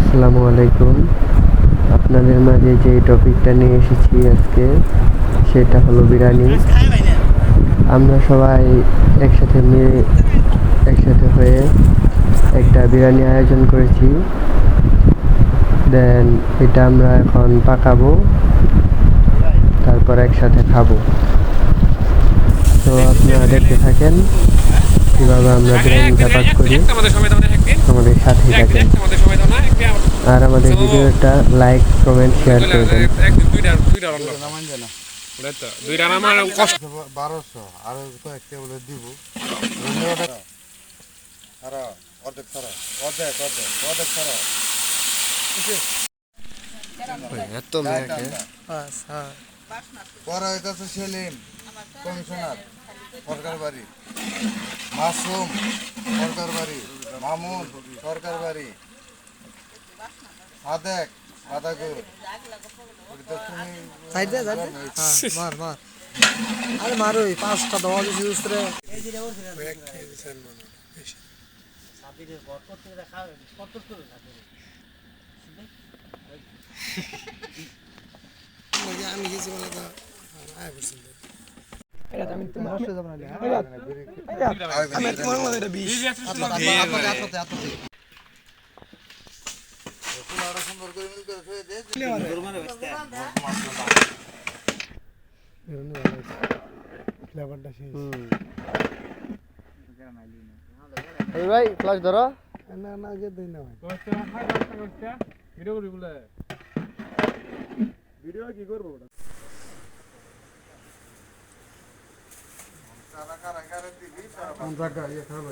আসসালামু আলাইকুম। আপনাদের মাঝে যে টপিকটা নিয়ে এসেছি আজকে সেটা হলো বিরিয়ানি। আমরা সবাই একসাথে হয়ে একটা বিরিয়ানি আয়োজন করেছি। দেন এটা আমরা এখন পাকাবো, তারপর একসাথে খাবো। তো আপনারা দেখতে থাকেন কিভাবে আমরা বিরিয়ানিটা পাক করি, আমাদের সাথেই থাকেন। আর আমাদের ভিডিওটা লাইক কমেন্ট শেয়ার করে দেন। 1200 আর কয়েকটা বলে দিব অর্ধেক ছাড়া অর্ধেক অর্ধেক অর্ধেক ছাড়া এত মেয়েকে পরে হইতেছে সেলিম কমিশনার সরকার বাড়ি, মাসুম সরকার বাড়ি, মামুন সরকার বাড়ি, সাদেক সাদাগুর আরে মারো 5টা দেওয়া দিছি উস্ত্রে আমি গেছি বলে তো আয় পছন্দ এটা আমি তো নষ্ট যাব না আমি তোমার মধ্যে এটা 20 আপনাদের পুরো সুন্দর করে মিল করে ফেলে দে ফ্লেভারটা শেষ এই ভাই ফ্লাশ ধরো। না না যে দেই না ভাই ভিডিও করি বলে ভিডিও কি করবো ওটা কারা কারা কারা দিবি জায়গা ইয়ে খাবে